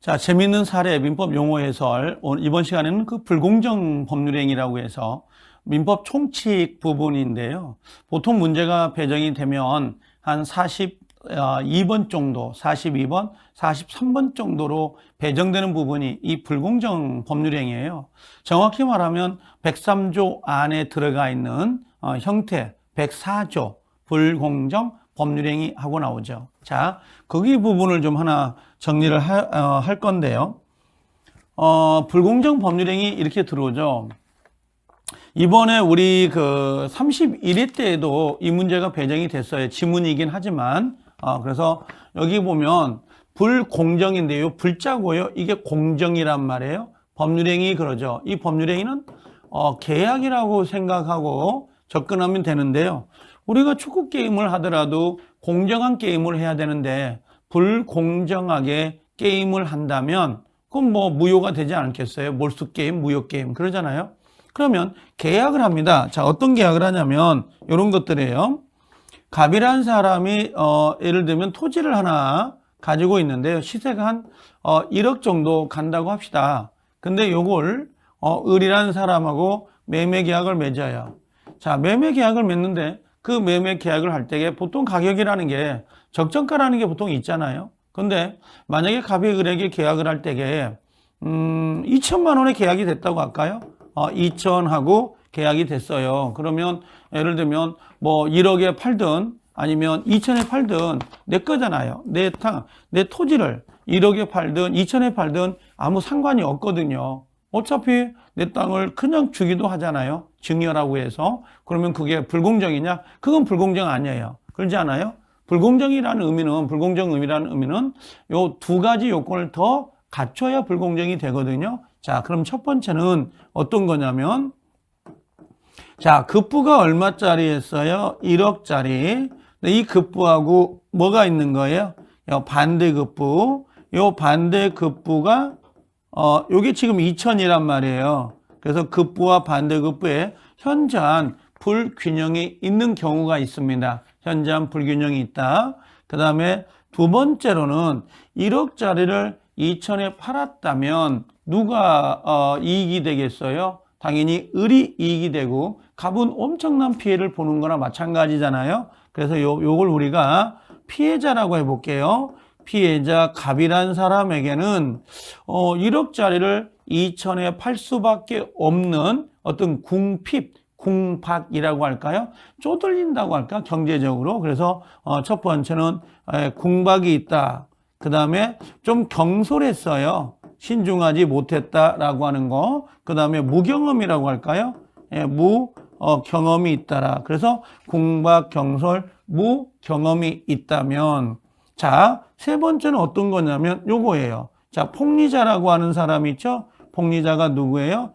자, 재미있는 사례 민법 용어 해설. 오늘 이번 시간에는 그 불공정 법률행위라고 해서 민법 총칙 부분인데요. 보통 문제가 배정이 되면 한 42번 정도, 42번, 43번 정도로 배정되는 부분이 이 불공정 법률행위예요. 정확히 말하면 103조 안에 들어가 있는 형태 104조 불공정 법률행위 하고 나오죠. 자, 거기 부분을 좀 하나 정리를 할 건데요. 불공정 법률행위 이렇게 들어오죠. 이번에 우리 그 31회 때에도 이 문제가 배정이 됐어요. 지문이긴 하지만. 그래서 여기 보면 불공정인데요. 불자고요. 이게 공정이란 말이에요. 법률행위 그러죠. 이 법률행위는 계약이라고 생각하고 접근하면 되는데요. 우리가 축구 게임을 하더라도 공정한 게임을 해야 되는데 불공정하게 게임을 한다면 그건 뭐 무효가 되지 않겠어요? 몰수 게임, 무효 게임 그러잖아요. 그러면 계약을 합니다. 자, 어떤 계약을 하냐면 이런 것들이에요. 갑이라는 사람이 예를 들면 토지를 하나 가지고 있는데요. 시세가 한 1억 정도 간다고 합시다. 근데 요걸 을이라는 사람하고 매매 계약을 맺어요. 자, 매매 계약을 맺는데 그 매매 계약을 할 때에 보통 가격이라는 게 적정가라는 게 보통 있잖아요. 근데 만약에 갑이 을에게 계약을 할 때에 2천만 원에 계약이 됐다고 할까요? 2천하고 계약이 됐어요. 그러면 예를 들면 뭐 1억에 팔든 아니면 2천에 팔든 내 거잖아요. 내 토지를 1억에 팔든 2천에 팔든 아무 상관이 없거든요. 어차피 내 땅을 그냥 주기도 하잖아요. 증여라고 해서. 그러면 그게 불공정이냐? 그건 불공정 아니에요. 그렇지 않아요? 불공정이라는 의미는 요 두 가지 요건을 더 갖춰야 불공정이 되거든요. 자, 그럼 첫 번째는 어떤 거냐면, 자, 급부가 얼마짜리였어요? 1억짜리. 이 급부하고 뭐가 있는 거예요? 요 반대급부. 요 반대급부가 요게 지금 2천이란 말이에요. 그래서 급부와 반대급부에 현저한 불균형이 있는 경우가 있습니다. 현저한 불균형이 있다. 그 다음에 두 번째로는 1억짜리를 2천에 팔았다면 누가 이익이 되겠어요? 당연히 을이 이익이 되고 갑은 엄청난 피해를 보는 거나 마찬가지잖아요. 그래서 요걸 우리가 피해자라고 해볼게요. 피해자 갑이란 사람에게는 1억짜리를 2천에 팔 수밖에 없는 어떤 궁핍이라고 할까요? 쪼들린다고 할까? 경제적으로. 그래서 첫 번째는 궁박이 있다. 그 다음에 좀 경솔했어요. 신중하지 못했다라고 하는 거. 그 다음에 무경험이라고 할까요? 경험이 있다라. 그래서 궁박, 경솔, 무경험이 있다면, 자, 세 번째는 어떤 거냐면 요거예요. 자, 폭리자라고 하는 사람이 있죠? 폭리자가 누구예요?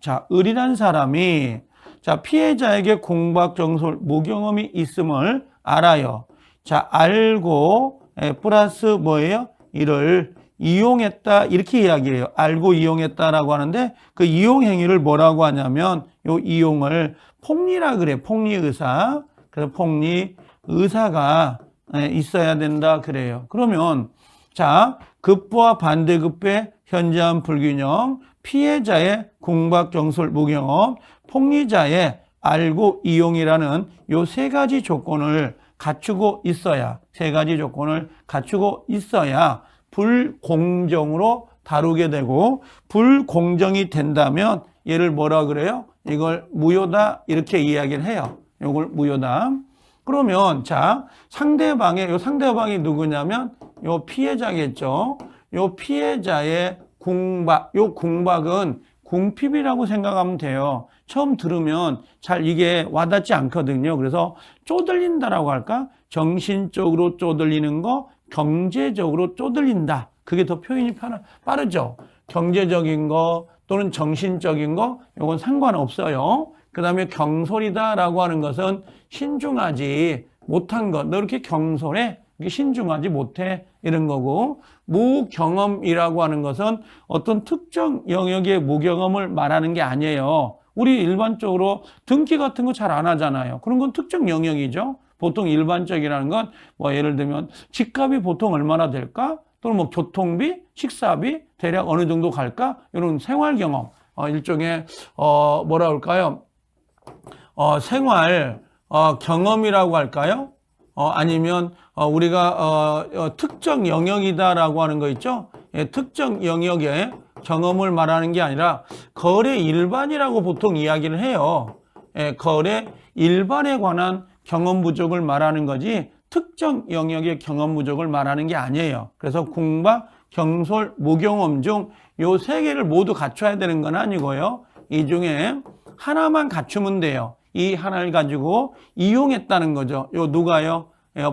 자, 을이란 사람이, 자, 피해자에게 궁박, 경솔, 무경험이 있음을 알아요. 자, 알고, 플러스 뭐예요? 이를 이용했다. 이렇게 이야기해요. 알고 이용했다라고 하는데 그 이용 행위를 뭐라고 하냐면 요 이용을 폭리라 그래. 폭리의사. 그래서 폭리의사가 있어야 된다 그래요. 그러면 자, 급부와 반대급부의 현저한 불균형, 피해자의 궁박, 경솔, 무경험, 폭리자의 알고 이용이라는 요 세 가지 조건을 갖추고 있어야, 세 가지 조건을 갖추고 있어야 불공정으로 다루게 되고, 불공정이 된다면 얘를 뭐라 그래요? 이걸 무효다 이렇게 이야기를 해요. 이걸 무효다. 그러면 자, 요 상대방이 누구냐면 요 피해자겠죠. 요 피해자의 궁박, 요 궁박은 궁핍이라고 생각하면 돼요. 처음 들으면 잘 이게 와닿지 않거든요. 그래서 쪼들린다라고 할까? 정신적으로 쪼들리는 거, 경제적으로 쪼들린다. 그게 더 표현이 빠르죠. 경제적인 거 또는 정신적인 거, 이건 상관없어요. 그 다음에 경솔이다라고 하는 것은 신중하지 못한 것. 너 이렇게 경솔해? 신중하지 못해? 이런 거고, 무경험이라고 하는 것은 어떤 특정 영역의 무경험을 말하는 게 아니에요. 우리 일반적으로 등기 같은 거 잘 안 하잖아요. 그런 건 특정 영역이죠. 보통 일반적이라는 건 뭐 예를 들면 집값이 보통 얼마나 될까? 또는 뭐 교통비, 식사비 대략 어느 정도 갈까? 이런 생활 경험, 일종의 뭐라 할까요? 생활 경험이라고 할까요? 아니면 우리가 특정 영역이다라고 하는 거 있죠? 예, 특정 영역의 경험을 말하는 게 아니라 거래 일반이라고 보통 이야기를 해요. 예, 거래 일반에 관한 경험 부족을 말하는 거지 특정 영역의 경험 부족을 말하는 게 아니에요. 그래서 공박, 경솔, 무경험 중 요 세 개를 모두 갖춰야 되는 건 아니고요. 이 중에 하나만 갖추면 돼요. 이 하나를 가지고 이용했다는 거죠. 요 누가요?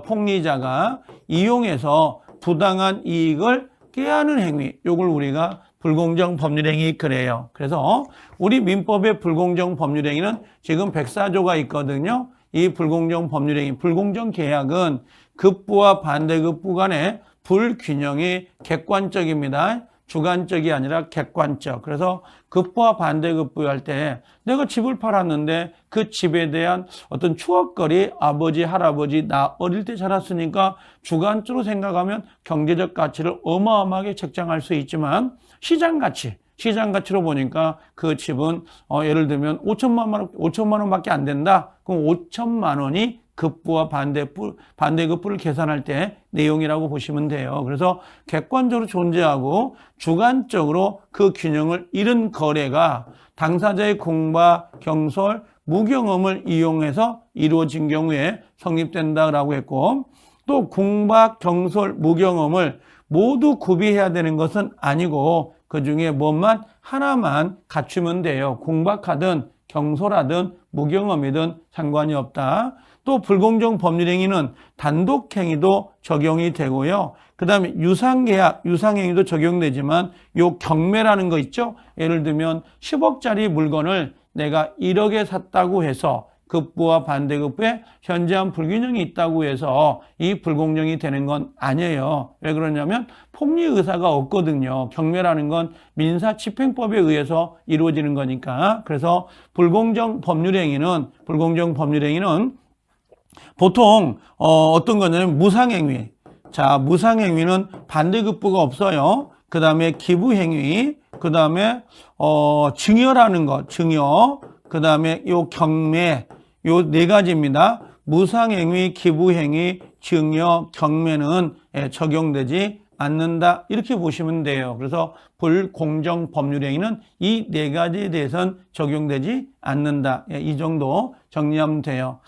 폭리자가 이용해서 부당한 이익을 꾀하는 행위. 요걸 우리가 불공정 법률행위 그래요. 그래서 우리 민법의 불공정 법률행위는 지금 104조가 있거든요. 이 불공정 법률행위, 불공정 계약은 급부와 반대급부 간의 불균형이 객관적입니다. 주관적이 아니라 객관적. 그래서 급부와 반대급부 할 때 내가 집을 팔았는데 그 집에 대한 어떤 추억거리, 아버지, 할아버지, 나 어릴 때 자랐으니까 주관적으로 생각하면 경제적 가치를 어마어마하게 책정할 수 있지만 시장 가치로 보니까 그 집은 예를 들면 5천만 원밖에 안 된다. 그럼 5천만 원이 급부와 반대급부를 계산할 때 내용이라고 보시면 돼요. 그래서 객관적으로 존재하고 주관적으로 그 균형을 잃은 거래가 당사자의 공박, 경솔, 무경험을 이용해서 이루어진 경우에 성립된다라고 했고, 또 공박, 경솔, 무경험을 모두 구비해야 되는 것은 아니고 그 중에 뭐만 하나만 갖추면 돼요. 공박하든 경솔하든 무경험이든 상관이 없다. 또 불공정 법률행위는 단독행위도 적용이 되고요. 그 다음에 유상계약, 유상행위도 적용되지만 요 경매라는 거 있죠. 예를 들면 10억짜리 물건을 내가 1억에 샀다고 해서 급부와 반대급부에 현저한 불균형이 있다고 해서 이 불공정이 되는 건 아니에요. 왜 그러냐면 폭리 의사가 없거든요. 경매라는 건 민사집행법에 의해서 이루어지는 거니까. 그래서 불공정 법률행위는 보통 어떤 거냐면 무상행위. 자, 무상행위는 반대급부가 없어요. 그 다음에 기부행위, 그 다음에 증여라는 것, 증여, 그 다음에 요 경매, 요 네 가지입니다. 무상행위, 기부행위, 증여, 경매는 적용되지 않는다. 이렇게 보시면 돼요. 그래서 불공정 법률행위는 이 네 가지에 대해서는 적용되지 않는다. 이 정도 정리하면 돼요.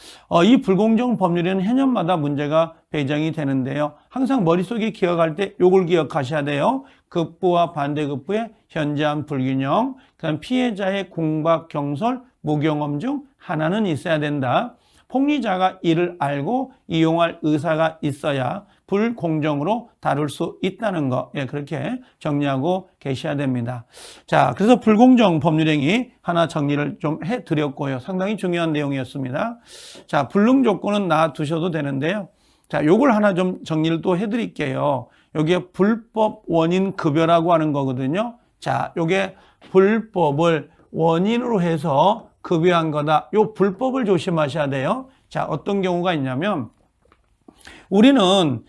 이 불공정 법률에는 해년마다 문제가 배정이 되는데요. 항상 머릿속에 기억할 때 요걸 기억하셔야 돼요. 급부와 반대급부의 현저한 불균형, 그다음 피해자의 공박, 경솔, 무경험 중 하나는 있어야 된다. 폭리자가 이를 알고 이용할 의사가 있어야 불공정으로 다룰 수 있다는 거, 그렇게 정리하고 계셔야 됩니다. 자, 그래서 불공정 법률행위 하나 정리를 좀 해드렸고요. 상당히 중요한 내용이었습니다. 자, 불능 조건은 놔두셔도 되는데요. 자, 요걸 하나 좀 정리를 또 해드릴게요. 여기에 불법 원인 급여라고 하는 거거든요. 자, 요게 불법을 원인으로 해서 급여한 거다. 요 불법을 조심하셔야 돼요. 자, 어떤 경우가 있냐면 우리는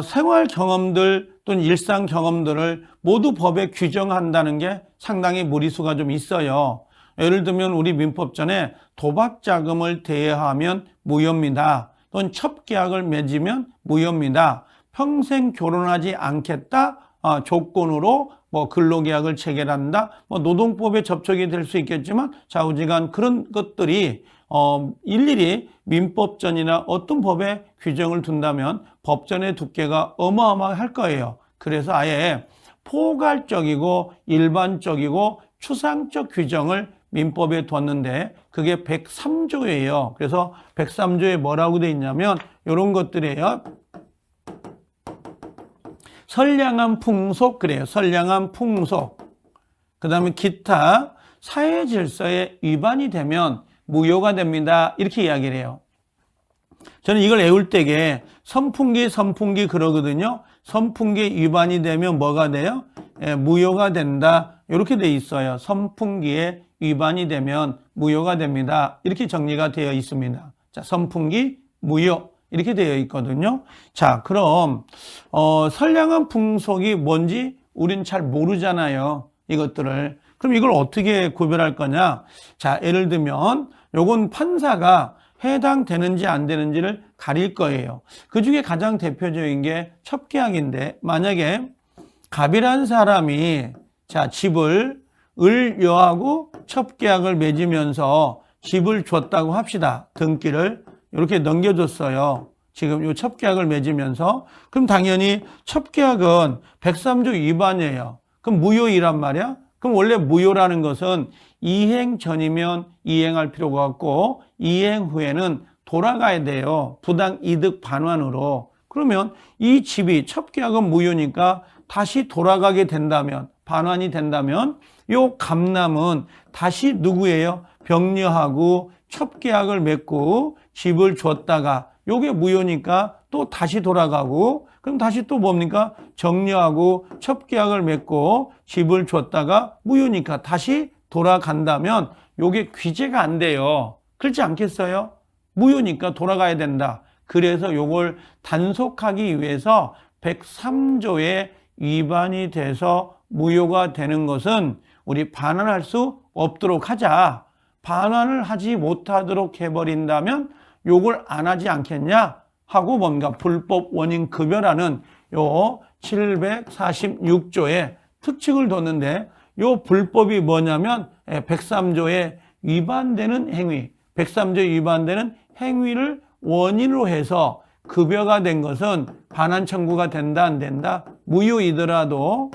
생활 경험들 또는 일상 경험들을 모두 법에 규정한다는 게 상당히 무리수가 좀 있어요. 예를 들면 우리 민법전에 도박 자금을 대여하면 무효입니다. 또는 첩계약을 맺으면 무효입니다. 평생 결혼하지 않겠다 조건으로 뭐 근로계약을 체결한다. 뭐 노동법에 접촉이 될 수 있겠지만 좌우지간 그런 것들이 일일이 민법전이나 어떤 법에 규정을 둔다면 법전의 두께가 어마어마할 거예요. 그래서 아예 포괄적이고 일반적이고 추상적 규정을 민법에 뒀는데 그게 103조예요. 그래서 103조에 뭐라고 돼 있냐면 이런 것들이에요. 선량한 풍속, 그래요. 선량한 풍속. 그 다음에 기타 사회 질서에 위반이 되면 무효가 됩니다. 이렇게 이야기를 해요. 저는 이걸 외울 때에 선풍기 그러거든요. 선풍기 위반이 되면 뭐가 돼요? 무효가 된다. 이렇게 돼 있어요. 선풍기에 위반이 되면 무효가 됩니다. 이렇게 정리가 되어 있습니다. 자, 선풍기 무효. 이렇게 되어 있거든요. 자, 그럼 선량한 풍속이 뭔지 우린 잘 모르잖아요. 이것들을. 그럼 이걸 어떻게 구별할 거냐? 자, 예를 들면 요건 판사가 해당되는지 안 되는지를 가릴 거예요. 그 중에 가장 대표적인 게 첩계약인데, 만약에 갑이라는 사람이 자, 집을 을여하고 첩계약을 맺으면서 집을 줬다고 합시다. 등기를 이렇게 넘겨줬어요. 지금 이 첩계약을 맺으면서. 그럼 당연히 첩계약은 103조 위반이에요. 그럼 무효이란 말이야? 그럼 원래 무효라는 것은 이행 전이면 이행할 필요가 없고 이행 후에는 돌아가야 돼요. 부당 이득 반환으로. 그러면 이 집이 첩계약은 무효니까 다시 돌아가게 된다면, 반환이 된다면 요 갑남은 다시 누구예요? 병려하고 첩계약을 맺고 집을 줬다가 요게 무효니까 또 다시 돌아가고, 그럼 다시 또 뭡니까? 정려하고 첩계약을 맺고 집을 줬다가 무효니까 다시 돌아간다면 요게 귀재가 안 돼요. 그렇지 않겠어요? 무효니까 돌아가야 된다. 그래서 요걸 단속하기 위해서 103조에 위반이 돼서 무효가 되는 것은 우리 반환할 수 없도록 하자. 반환을 하지 못하도록 해버린다면 요걸 안 하지 않겠냐 하고 뭔가 불법 원인 급여라는 요 746조의 특칙을 뒀는데, 요 불법이 뭐냐면 103조에 위반되는 행위, 103조에 위반되는 행위를 원인으로 해서 급여가 된 것은 반환 청구가 된다 안 된다? 무효이더라도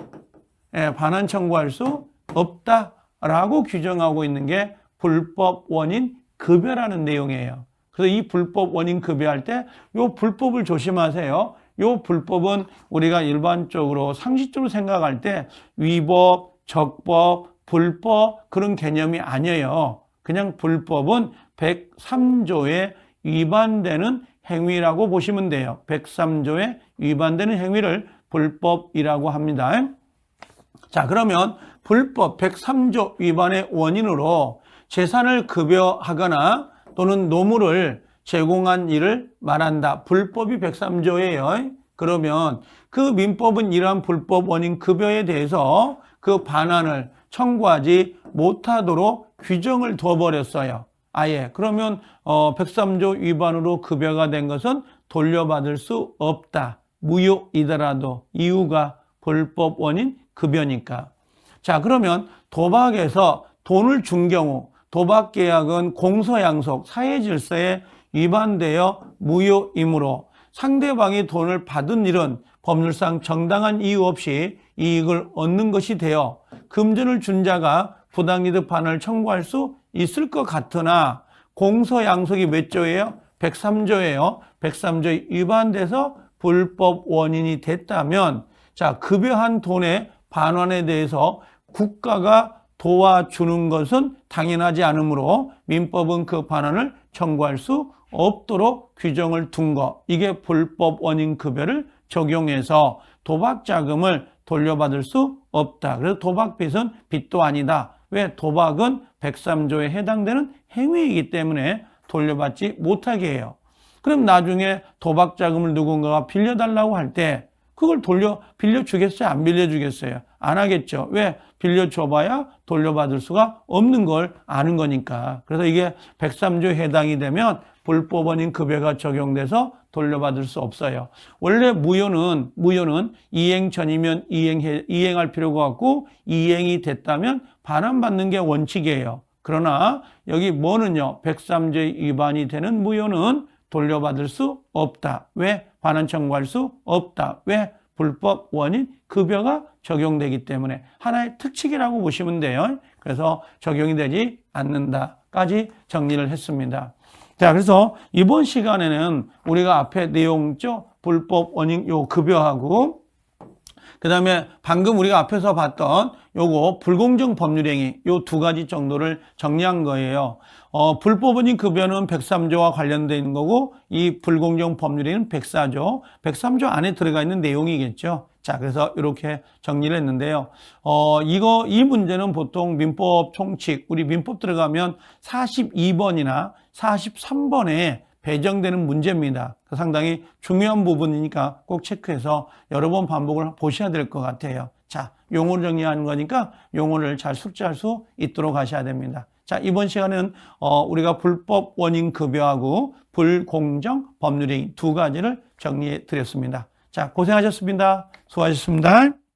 반환 청구할 수 없다라고 규정하고 있는 게 불법 원인 급여라는 내용이에요. 그래서 이 불법 원인 급여할 때 이 불법을 조심하세요. 이 불법은 우리가 일반적으로 상식적으로 생각할 때 위법, 적법, 불법 그런 개념이 아니에요. 그냥 불법은 103조에 위반되는 행위라고 보시면 돼요. 103조에 위반되는 행위를 불법이라고 합니다. 자, 그러면 불법 103조 위반의 원인으로 재산을 급여하거나 또는 노무를 제공한 일을 말한다. 불법이 103조예요. 그러면 그 민법은 이러한 불법 원인 급여에 대해서 그 반환을 청구하지 못하도록 규정을 둬버렸어요. 아예. 그러면 103조 위반으로 급여가 된 것은 돌려받을 수 없다. 무효이더라도 이유가 불법 원인 급여니까. 자, 그러면 도박에서 돈을 준 경우 도박 계약은 공소양속, 사회질서에 위반되어 무효이므로 상대방이 돈을 받은 일은 법률상 정당한 이유 없이 이익을 얻는 것이 되어 금전을 준 자가 부당이득 반환을 청구할 수 있을 것 같으나 공소양속이 몇 조예요? 103조예요. 103조에 위반돼서 불법 원인이 됐다면 자, 급여한 돈의 반환에 대해서 국가가 도와주는 것은 당연하지 않으므로 민법은 그 반환을 청구할 수 없도록 규정을 둔 것. 이게 불법 원인 급여를 적용해서 도박 자금을 돌려받을 수 없다. 그래서 도박빚은 빚도 아니다. 왜? 도박은 103조에 해당되는 행위이기 때문에 돌려받지 못하게 해요. 그럼 나중에 도박 자금을 누군가가 빌려달라고 할 때 그걸 빌려주겠어요? 안 빌려주겠어요? 안 하겠죠. 왜? 빌려줘봐야 돌려받을 수가 없는 걸 아는 거니까. 그래서 이게 103조에 해당이 되면 불법 원인 급여가 적용돼서 돌려받을 수 없어요. 원래 무효는 이행 전이면 이행할 필요가 없고 이행이 됐다면 반환받는 게 원칙이에요. 그러나 여기 뭐는요? 103조에 위반이 되는 무효는 돌려받을 수 없다. 왜? 반환 청구할 수 없다. 왜? 불법 원인 급여가 적용되기 때문에 하나의 특칙이라고 보시면 돼요. 그래서 적용이 되지 않는다까지 정리를 했습니다. 자, 그래서 이번 시간에는 우리가 앞에 내용 있죠? 불법 원인 요 급여하고 그 다음에 방금 우리가 앞에서 봤던 요거 불공정 법률행위 요 두 가지 정도를 정리한 거예요. 불법 원인 급여는 103조와 관련되어 있는 거고 이 불공정 법률행위는 104조, 103조 안에 들어가 있는 내용이겠죠. 자, 그래서 이렇게 정리를 했는데요. 이 문제는 보통 민법 총칙, 우리 민법 들어가면 42번이나 43번에 배정되는 문제입니다. 상당히 중요한 부분이니까 꼭 체크해서 여러 번 반복을 보셔야 될 것 같아요. 자, 용어를 정리하는 거니까 용어를 잘 숙지할 수 있도록 하셔야 됩니다. 자, 이번 시간은 우리가 불법 원인 급여하고 불공정 법률행위 두 가지를 정리해 드렸습니다. 자, 고생하셨습니다. 수고하셨습니다.